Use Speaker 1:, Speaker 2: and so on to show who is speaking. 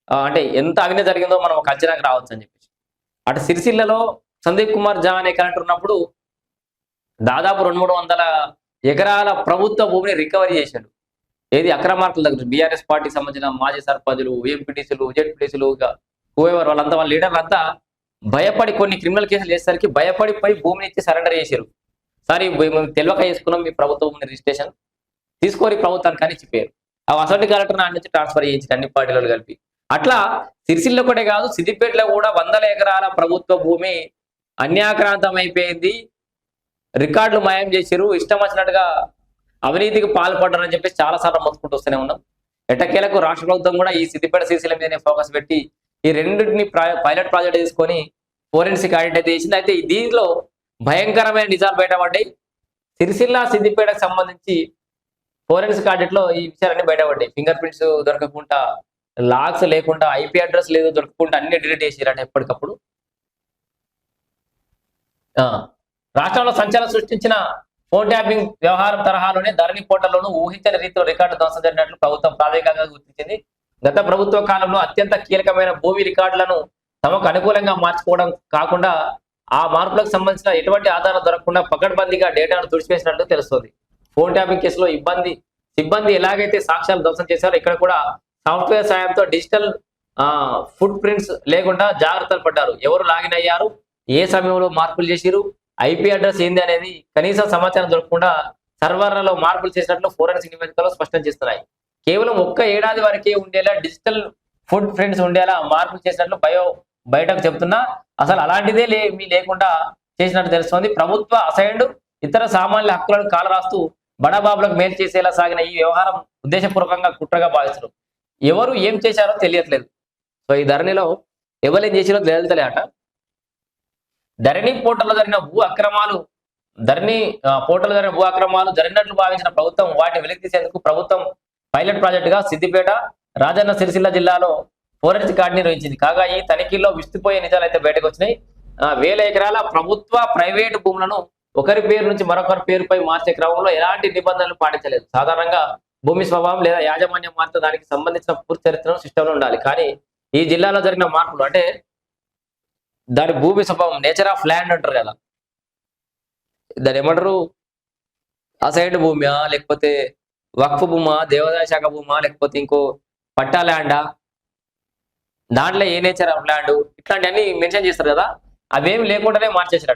Speaker 1: అంటే ఎంత అవినీతి జరిగిందో మనం ఒక అంచనాకు రావచ్చు అని చెప్పేసి. అటు సిరిసిల్లలో సందీప్ కుమార్ జా అనే కలెక్టర్ ఉన్నప్పుడు దాదాపు 200-300 ఎకరాల ప్రభుత్వ భూమిని రికవరీ చేశాడు. ఏది అక్రమార్కుల దగ్గర బీఆర్ఎస్ పార్టీకి సంబంధించిన మాజీ సర్పంచులు, ఎంపీటీసీలు, జెడ్పీటీసీలు, హూఎవర్ వాళ్ళంతా వాళ్ళ లీడర్లంతా భయపడి కొన్ని క్రిమినల్ కేసులు చేసేసరికి భయపడిపోయి భూమిని ఇచ్చి సరెండర్ చేశారు. సారీ మేము తెలియక చేసుకున్నాం మీ ప్రభుత్వ భూమిని రిజిస్ట్రేషన్ తీసుకోరి ప్రభుత్వానికి అని చెప్పారు. ఆ అసెంబ్లీ కలెక్టర్ నాటి నుంచి ట్రాన్స్ఫర్ చేయించారు అన్ని పార్టీలు కలిపి. అట్లా సిరిసిల్ల ఒకటే కాదు సిద్దిపేటలో కూడా 100 ఎకరాల ప్రభుత్వ భూమి అన్యాక్రాంతం అయిపోయింది. రికార్డులు మాయం చేశారు, ఇష్టం వచ్చినట్టుగా అవినీతికి పాల్పడ్డారని చెప్పేసి చాలా సార్లు మొత్తుకుంటూ వస్తూనే ఉన్నాం. ఎట్టకేలకు రాష్ట్ర ప్రభుత్వం కూడా ఈ సిద్దిపేట సిరిసిల్ల మీదనే ఫోకస్ పెట్టి ఈ రెండింటిని పైలట్ ప్రాజెక్ట్ తీసుకొని ఫోరెన్సిక్ ఆడిట్ అయితే చేసింది. అయితే దీంట్లో భయంకరమైన నిజాలు బయటపడ్డాయి. సిరిసిల్ల సిద్దిపేటకు సంబంధించి ఫోరెన్సిక్ ఆడిట్ లో ఈ విషయాలన్నీ బయటపడ్డాయి. ఫింగర్ ప్రింట్స్ దొరకకుండా, లాగ్స్ లేకుండా, ఐపీ అడ్రస్ లేదు దొరకకుండా అన్ని డిలీట్ చేసిరట ఎప్పటికప్పుడు. రాష్ట్రంలో సంచలనం సృష్టించిన ఫోన్ ట్యాపింగ్ వ్యవహారం తరహాలోనే ధరణి పోర్టల్లోనూ ఊహించని రీతిలో రికార్డు ధ్వంసం జరిగినట్లు ప్రభుత్వం ప్రాథమికంగా గుర్తించింది. గత ప్రభుత్వ కాలంలో అత్యంత కీలకమైన భూమి రికార్డులను తమకు అనుకూలంగా మార్చుకోవడం కాకుండా ఆ మార్పులకు సంబంధించిన ఎటువంటి ఆధారం దొరకకుండా పకడ్బందీగా డేటాను తుడిచివేసినట్లు తెలుస్తోంది. ఫోన్ ట్యాపింగ్ కేసులో సిబ్బంది ఎలాగైతే సాక్ష్యాలు ధ్వంసం చేశారో ఇక్కడ కూడా సాఫ్ట్వేర్ సాయంతో డిజిటల్ ఫుట్ ప్రింట్స్ లేకుండా జాగ్రత్తలు పడ్డారు. ఎవరు లాగిన్ అయ్యారు, ఏ సమయంలో మార్పులు చేసిరు, ఐపీ అడ్రస్ ఏంది అనేది కనీసం సమాచారం దొరకకుండా సర్వర్లలో మార్పులు చేసినట్లు ఫోరెన్సిక్ నివేదికలు స్పష్టం చేస్తున్నాయి. కేవలం 1 ఏడాది వరకే ఉండేలా డిజిటల్ ఫుట్ ప్రింట్స్ ఉండేలా మార్పులు చేసినట్లు బయటకు చెప్తున్నా అసలు అలాంటిదే లేకుండా చేసినట్టు తెలుస్తోంది. ప్రభుత్వ అసైన్డ్ ఇతర సామాన్య హక్కులను కాలరాస్తూ బడాబాబులకు మేలు చేసేలా సాగిన ఈ వ్యవహారం ఉద్దేశపూర్వకంగా కుట్రగా భావిస్తారు. ఎవరు ఏం చేశారో తెలియట్లేదు. సో ఈ ధరణిలో ఎవరేం చేసిరో తెలియలే అట. ధరణి పోర్టల్లో జరిగిన భూ అక్రమాలు జరిగినట్లు భావించిన ప్రభుత్వం వాటిని వెలికి తీసేందుకు ప్రభుత్వం పైలట్ ప్రాజెక్ట్ గా సిద్దిపేట, రాజన్న సిరిసిల్ల జిల్లాలో ఫోరెన్సిక్ ఆడిట్ నిర్వహించింది. కాగా ఈ తనిఖీల్లో విస్తుపోయే నిజాలు అయితే బయటకు వచ్చినాయి. 1000 ఎకరాల ప్రభుత్వ ప్రైవేటు భూములను ఒకరి పేరు నుంచి మరొకరి పేరుపై మార్చే క్రమంలో ఎలాంటి నిబంధనలు పాటించలేదు. సాధారణంగా భూమి స్వభావం లేదా యాజమాన్యం మాత్రం దానికి సంబంధించిన పూర్తి చరిత్రను సిస్టంలో ఉండాలి. కానీ ఈ జిల్లాలో జరిగిన మార్పులు అంటే దాని భూమి స్వభావం, నేచర్ ఆఫ్ ల్యాండ్ అంటారు కదా, దాని ఏమంటారు, అసైన్డ్ భూమా లేకపోతే వక్ఫ్ భూమా, దేవాదాయ శాఖ భూమా లేకపోతే ఇంకో పట్టా ల్యాండా, దాంట్లో ఏ నేచర్ ఆఫ్ ల్యాండ్ ఇట్లాంటివన్నీ మెన్షన్ చేస్తారు కదా, అవేమి లేకుండానే మార్చేసారు.